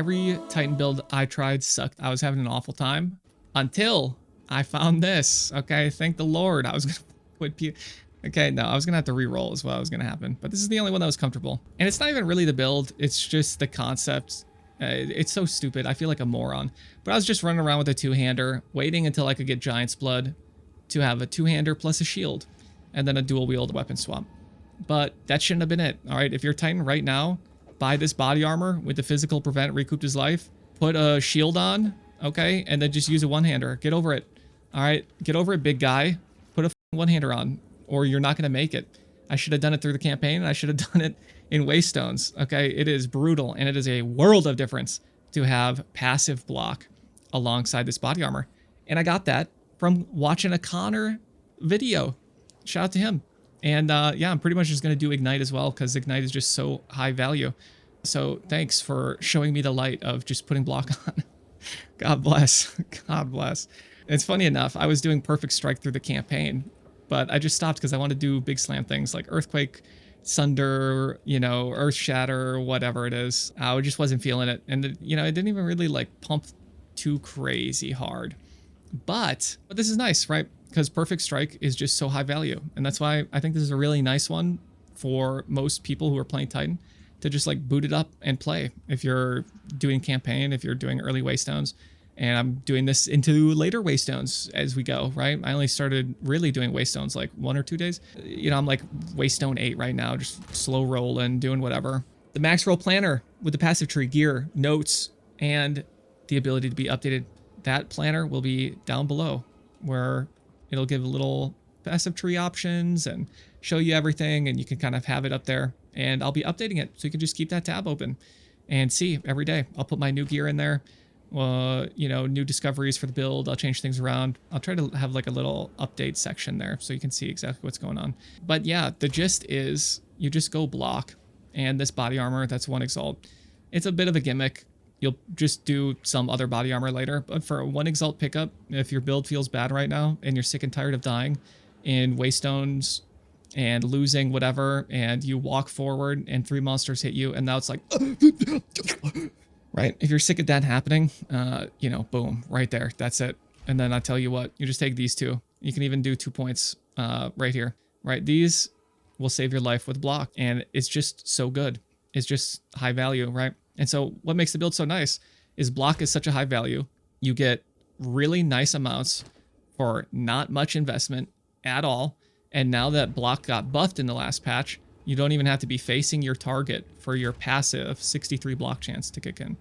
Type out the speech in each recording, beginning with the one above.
every Titan build I tried sucked. I was having an awful time until I found this. Okay, thank the Lord. I was gonna put okay, no, I was gonna have to re-roll is what was gonna happen. But this is the only one that was comfortable. And it's not even really the build, it's just the concept. It's so stupid. I feel like a moron. But I was just running around with a two-hander, waiting until I could get Giant's Blood to have a two-hander plus a shield, and then a dual-wield weapon swap. But that shouldn't have been it. All right, if you're Titan right now, buy this body armor with the physical prevent, recouped his life, put a shield on, okay, and then just use a one-hander. Get over it. All right, get over it, big guy. Put a one-hander on, or you're not going to make it. I should have done it through the campaign, and I should have done it in Waystones, okay? It is brutal, and it is a world of difference to have passive block alongside this body armor. And I got that from watching a Connor video. Shout out to him. And yeah, I'm pretty much just going to do Ignite as well, because Ignite is just so high value. So thanks for showing me the light of just putting block on. God bless. God bless. It's funny enough, I was doing Perfect Strike through the campaign, but I just stopped because I want to do big slam things like Earthquake, Sunder, you know, Earth Shatter, whatever it is. I just wasn't feeling it. And, you know, it didn't even really like pump too crazy hard. But this is nice, right? Because Perfect Strike is just so high value. And that's why I think this is a really nice one for most people who are playing Titan to just like boot it up and play. If you're doing campaign, if you're doing early Waystones, and I'm doing this into later Waystones as we go, right? I only started really doing Waystones like 1 or 2 days. You know, I'm like Waystone 8 right now, just slow rolling, doing whatever. The Maxroll planner with the passive tree, gear, notes, and the ability to be updated. That planner will be down below, where it'll give a little passive tree options and show you everything, and you can kind of have it up there. And I'll be updating it, so you can just keep that tab open and see every day. I'll put my new gear in there. You know, new discoveries for the build. I'll change things around. I'll try to have like a little update section there so you can see exactly what's going on. But yeah, the gist is you just go block, and this body armor, that's 1 exalt. It's a bit of a gimmick. You'll just do some other body armor later, but for a 1 exalt pickup, if your build feels bad right now and you're sick and tired of dying in Waystones and losing whatever, and you walk forward and 3 monsters hit you, and now it's like right? If you're sick of that happening, you know, boom, right there. That's it. And then I tell you what, you just take these 2. You can even do 2 points right here, right? These will save your life with block, and it's just so good. It's just high value, right? And so what makes the build so nice is block is such a high value. You get really nice amounts for not much investment at all. And now that block got buffed in the last patch, you don't even have to be facing your target for your passive 63 block chance to kick in,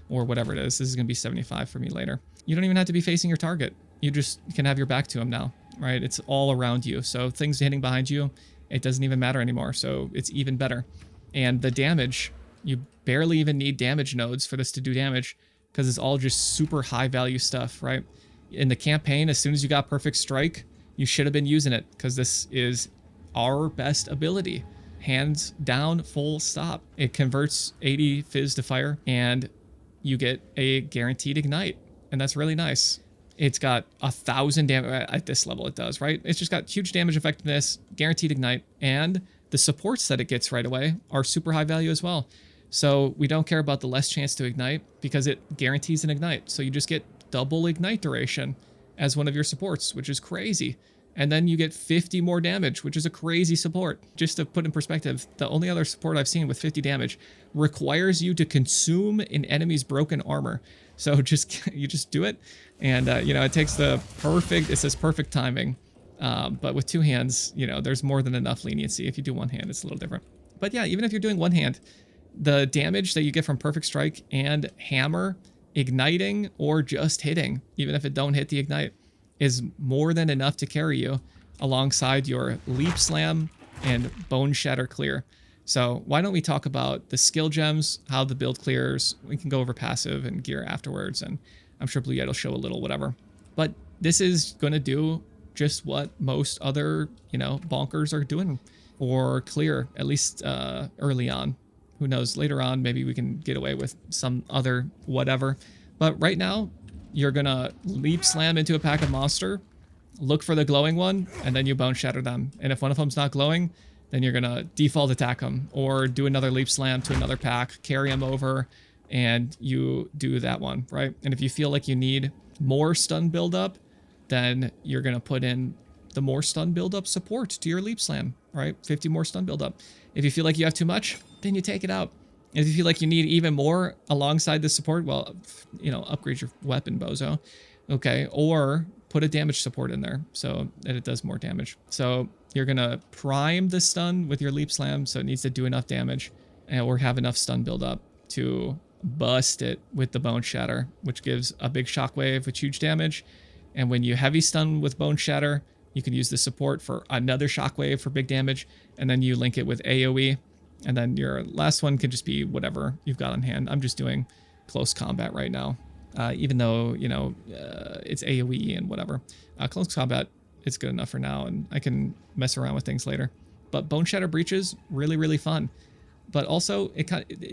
or whatever it is. This is going to be 75 for me later. You don't even have to be facing your target. You just can have your back to him now, right? It's all around you. So things hitting behind you, it doesn't even matter anymore. So it's even better. And the damage, you barely even need damage nodes for this to do damage, because it's all just super high value stuff, right? In the campaign, as soon as you got Perfect Strike, you should have been using it, because this is our best ability. Hands down, full stop. It converts 80 fizz to fire, and you get a guaranteed ignite, and that's really nice. It's got 1,000 damage at this level. It does, right? It's just got huge damage effectiveness, guaranteed ignite, and the supports that it gets right away are super high value as well. So we don't care about the less chance to ignite, because it guarantees an ignite. So you just get double ignite duration as one of your supports, which is crazy. And then you get 50 more damage, which is a crazy support. Just to put in perspective, the only other support I've seen with 50 damage requires you to consume an enemy's broken armor. So you just do it, and you know, it takes it's this perfect timing. But with 2 hands, you know, there's more than enough leniency. If you do 1 hand, it's a little different. But yeah, even if you're doing 1 hand, the damage that you get from Perfect Strike and Hammer igniting or just hitting, even if it don't hit the ignite, is more than enough to carry you alongside your Leap Slam and Bone Shatter clear. So why don't we talk about the skill gems, how the build clears. We can go over passive and gear afterwards, and I'm sure Blue Yeti will show a little whatever. But this is going to do just what most other, you know, bonkers are doing for clear, at least early on. Who knows, later on, maybe we can get away with some other whatever. But right now, you're going to Leap Slam into a pack of monster, look for the glowing one, and then you Bone Shatter them. And if one of them's not glowing, then you're going to default attack them, or do another Leap Slam to another pack, carry them over, and you do that one, right? And if you feel like you need more stun buildup, then you're going to put in the more stun buildup support to your leap slam, right? 50 more stun buildup. If you feel like you have too much, then you take it out. And if you feel like you need even more alongside the support, well, you know, upgrade your weapon, bozo. Okay, or put a damage support in there so that it does more damage. So you're going to prime the stun with your leap slam, so it needs to do enough damage or have enough stun buildup to bust it with the bone shatter, which gives a big shockwave with huge damage. And when you heavy stun with bone shatter, you can use the support for another shockwave for big damage, and then you link it with AoE, and then your last one can just be whatever you've got on hand. I'm just doing close combat right now, even though, you know, it's AoE and whatever. Close combat is good enough for now, and I can mess around with things later. But bone shatter breaches, really, really fun. But also,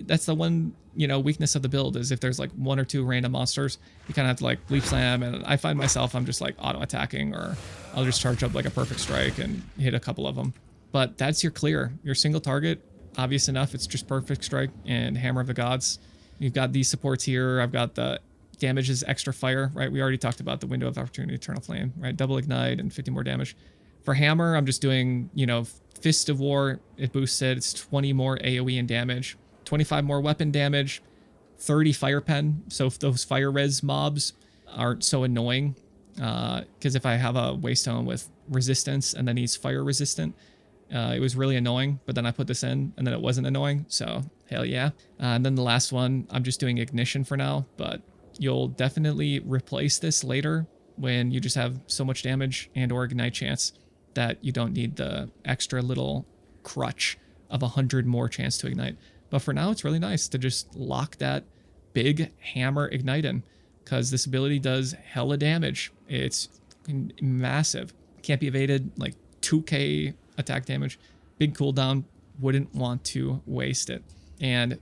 that's the one, you know, weakness of the build is if there's like 1 or 2 random monsters, you kind of have to like leap slam, and I find myself, I'm just like auto attacking, or I'll just charge up like a perfect strike and hit a couple of them. But that's your clear, your single target, obvious enough. It's just perfect strike and hammer of the gods. You've got these supports here. I've got the damage is extra fire, right? We already talked about the window of opportunity, eternal flame, right? Double ignite and 50 more damage. For hammer, I'm just doing, you know, Fist of War, it boosts it. It's 20 more AoE and damage, 25 more weapon damage, 30 fire pen. So if those fire res mobs aren't so annoying, because if I have a waystone with resistance and then he's fire resistant, it was really annoying. But then I put this in and then it wasn't annoying. So hell yeah. And then the last one, I'm just doing ignition for now, but you'll definitely replace this later when you just have so much damage and or ignite chance that you don't need the extra little crutch of 100 more chance to ignite. But for now, it's really nice to just lock that big hammer ignite in, because this ability does hella damage. It's massive. Can't be evaded, like 2k attack damage. Big cooldown. Wouldn't want to waste it. And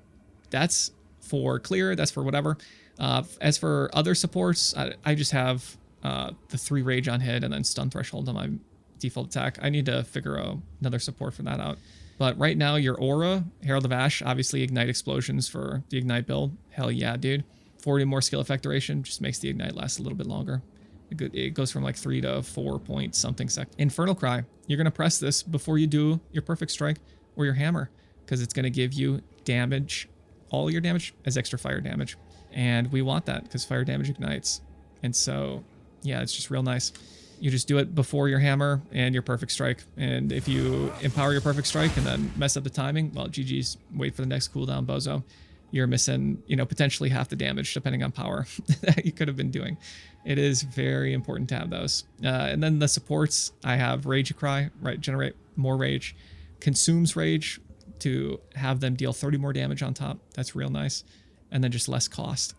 that's for clear. That's for whatever. As for other supports, I just have the 3 rage on hit and then stun threshold on my default attack. I need to figure out another support for that out. But right now, your aura, Herald of Ash, obviously ignite explosions for the ignite build. Hell yeah, dude. 40 more skill effect duration just makes the ignite last a little bit longer. It goes from like 3 to 4 point something sec. Infernal Cry. You're going to press this before you do your perfect strike or your hammer, because it's going to give you damage, all your damage as extra fire damage. And we want that because fire damage ignites. And so, yeah, it's just real nice. You just do it before your hammer and your perfect strike. And if you empower your perfect strike and then mess up the timing, well, GG's, wait for the next cooldown, bozo. You're missing, you know, potentially half the damage depending on power that you could have been doing. It is very important to have those. And then the supports, I have Rage Cry, right? Generate more rage. Consumes rage to have them deal 30 more damage on top. That's real nice. And then just less cost.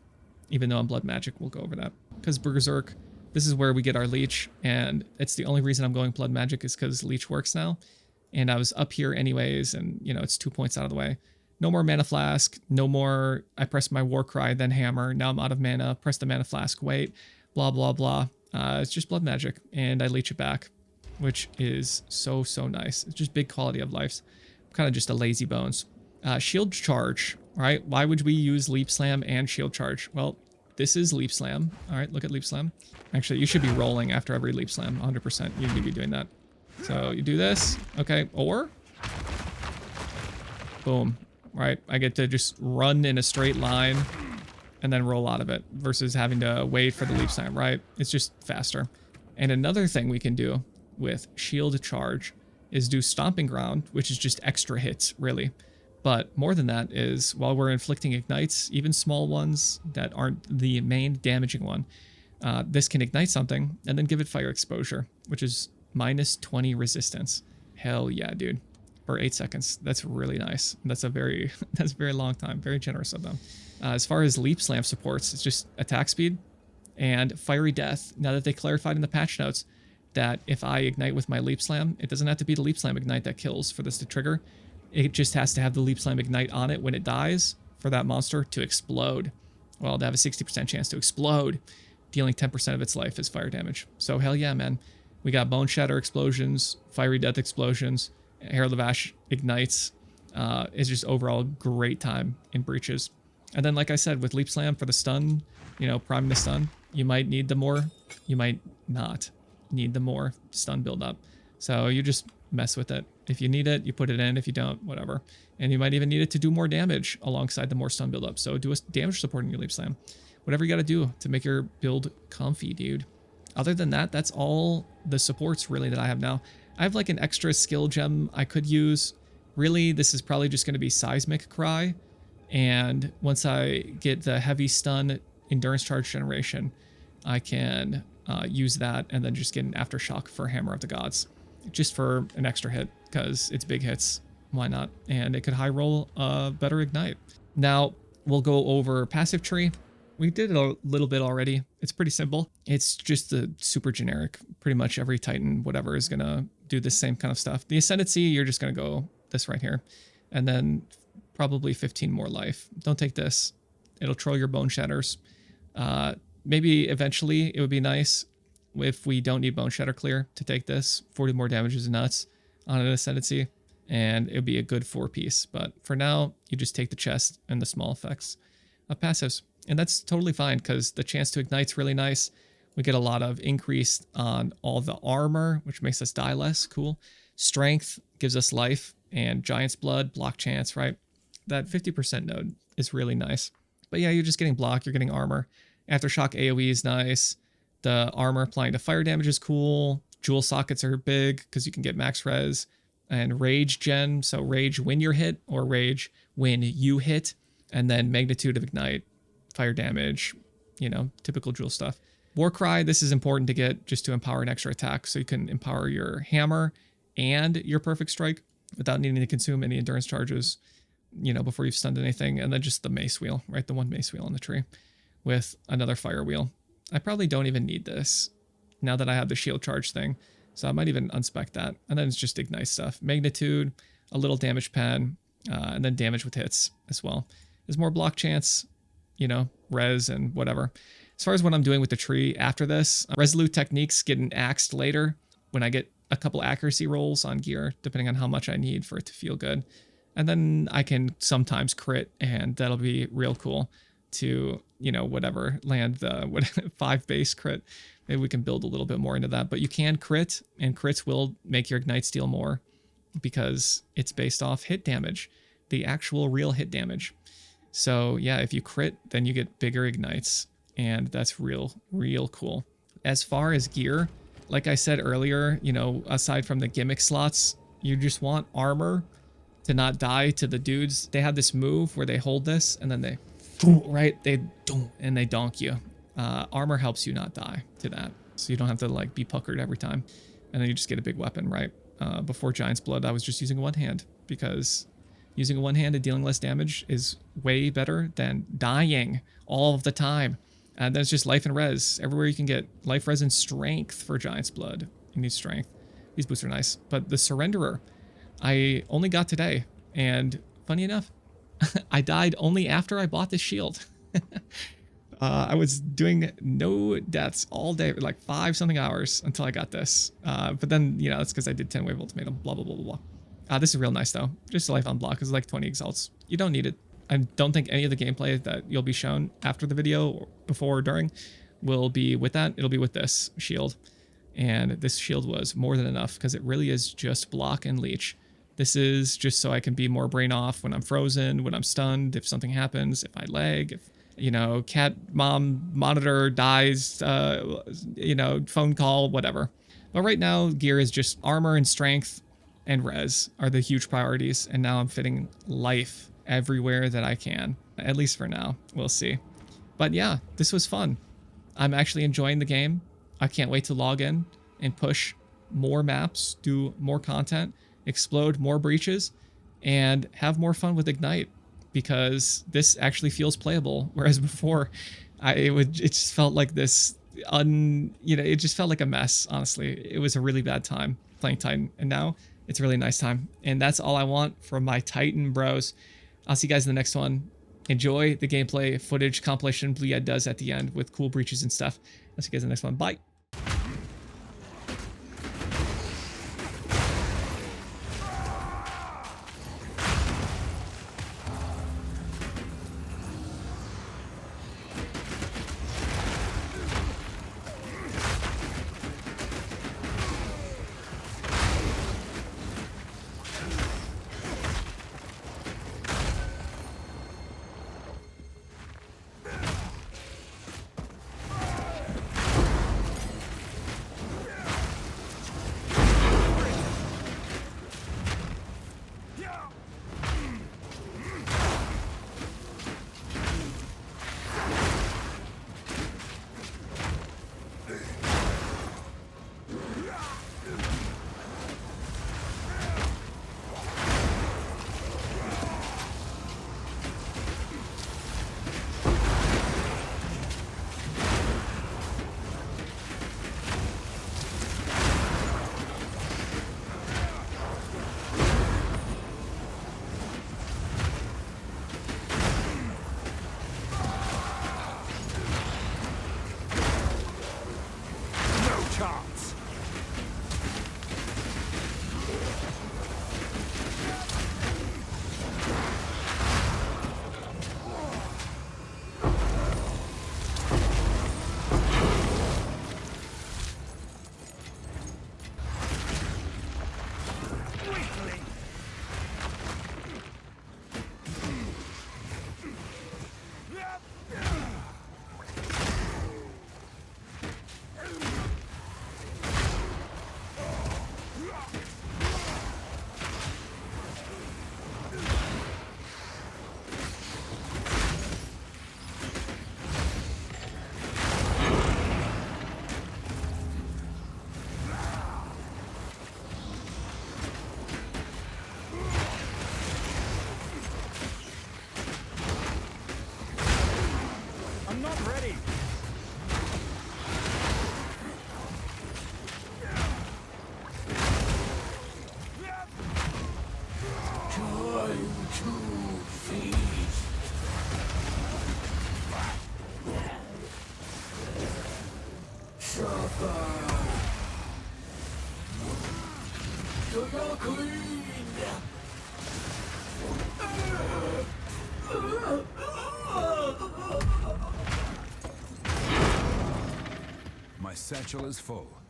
Even though on Blood Magic, we'll go over that. Because Berserk, this is where we get our leech, and it's the only reason I'm going Blood Magic is because leech works now. And I was up here anyways, and you know, it's 2 points out of the way. No more mana flask, no more I press my war cry, then hammer. Now I'm out of mana, press the mana flask, wait, blah, blah, blah. It's just Blood Magic, and I leech it back, which is so, so nice. It's just big quality of life. Kind of just a lazy bones. Shield Charge, right? Why would we use Leap Slam and Shield Charge? Well, this is Leap Slam. All right, look at Leap Slam. Actually, you should be rolling after every Leap Slam, 100%. You need to be doing that. So you do this, okay, or boom, right? I get to just run in a straight line and then roll out of it versus having to wait for the Leap Slam, right? It's just faster. And another thing we can do with Shield Charge is do Stomping Ground, which is just extra hits, really. But more than that is, while we're inflicting ignites, even small ones that aren't the main damaging one, this can ignite something and then give it fire exposure, which is minus 20 resistance. Hell yeah, dude. For 8 seconds. That's really nice. That's a very long time. Very generous of them. As far as Leap Slam supports, it's just attack speed and Fiery Death. Now that they clarified in the patch notes that if I ignite with my Leap Slam, it doesn't have to be the Leap Slam ignite that kills for this to trigger. It just has to have the Leap Slam ignite on it when it dies for that monster to explode. Well, to have a 60% chance to explode, dealing 10% of its life as fire damage. So hell yeah, man. We got Bone Shatter explosions, Fiery Death explosions, Herald of Ash ignites. It's just overall great time in breaches. And then, like I said, with Leap Slam for the stun, you know, priming the stun, you might need the more, you might not need the more stun build up. So you just mess with it. If you need it, you put it in. If you don't, whatever. And you might even need it to do more damage alongside the more stun build up. So do a damage support in your Leap Slam. Whatever you got to do to make your build comfy, dude. Other than that, that's all the supports really that I have now. I have like an extra skill gem I could use. Really, this is probably just going to be Seismic Cry. And once I get the heavy stun endurance charge generation, I can use that and then just get an aftershock for Hammer of the Gods. Just for an extra hit, because it's big hits. Why not? And it could high roll better Ignite. Now, we'll go over passive tree. We did it a little bit already. It's pretty simple. It's just the super generic. Pretty much every Titan, whatever, is going to do the same kind of stuff. The Ascendancy, you're just going to go this right here. And then probably 15 more life. Don't take this. It'll troll your Bone Shatters. Maybe eventually it would be nice if we don't need Bone Shatter Clear to take this. 40 more damage is nuts on an Ascendancy. And it would be a good 4-piece. But for now, you just take the chest and the small effects of passives. And that's totally fine because the chance to ignite's really nice. We get a lot of increase on all the armor, which makes us die less. Cool. Strength gives us life, and Giant's Blood, block chance, right? That 50% node is really nice. But yeah, you're just getting block, you're getting armor. Aftershock AoE is nice. The armor applying to fire damage is cool. Jewel sockets are big because you can get max res. And rage gen, so rage when you're hit or rage when you hit. And then magnitude of ignite. Fire damage, you know, typical Jewel stuff. Warcry, this is important to get just to empower an extra attack. So you can empower your hammer and your perfect strike without needing to consume any endurance charges, you know, before you've stunned anything. And then just the mace wheel, right? The one mace wheel on the tree with another fire wheel. I probably don't even need this now that I have the shield charge thing. So I might even unspec that. And then it's just ignite stuff. Magnitude, a little damage pen, and then damage with hits as well. There's more block chance, you know, res and whatever. As far as what I'm doing with the tree after this, Resolute Techniques getting axed later when I get a couple accuracy rolls on gear, depending on how much I need for it to feel good. And then I can sometimes crit, and that'll be real cool to, you know, whatever, land the 5 base crit. Maybe we can build a little bit more into that. But you can crit, and crits will make your Ignite steal more because it's based off hit damage, the actual real hit damage. So yeah, if you crit, then you get bigger ignites, and that's real cool. As far as gear, like I said earlier, you know, aside from the gimmick slots, you just want armor to not die to the dudes. They have this move where they hold this and then they, right, they donk you. Armor helps you not die to that, so you don't have to like be puckered every time, and then you just get a big weapon, right? Before Giant's Blood, I was just using one hand because using a one hand and dealing less damage is way better than dying all of the time. And that's just life and res. Everywhere you can get life, res, and strength for Giant's Blood. You need strength. These boots are nice. But the Surrenderer, I only got today. And funny enough, I died only after I bought this shield. I was doing no deaths all day, like 5-something hours until I got this. But then, you know, that's because I did 10 wave ultimatum, blah, blah, blah, blah, blah. This is real nice, though. Just a life on block is like 20 exalts. You don't need it. I don't think any of the gameplay that you'll be shown after the video, or before or during, will be with that. It'll be with this shield. And this shield was more than enough because it really is just block and leech. This is just so I can be more brain off when I'm frozen, when I'm stunned, if something happens, if I lag, if, you know, cat mom monitor dies, you know, phone call, whatever. But right now, gear is just armor and strength and res are the huge priorities, and now I'm fitting life everywhere that I can, at least for now. We'll see. But yeah, this was fun. I'm actually enjoying the game. I can't wait to log in and push more maps, do more content, explode more breaches, and have more fun with Ignite, because this actually feels playable, whereas before it just felt like this it just felt like a mess. Honestly, it was a really bad time playing Titan, and now it's a really nice time. And that's all I want from my Titan bros. I'll see you guys in the next one. Enjoy the gameplay footage compilation Bleed does at the end with cool breaches and stuff. I'll see you guys in the next one. Bye. My satchel is full.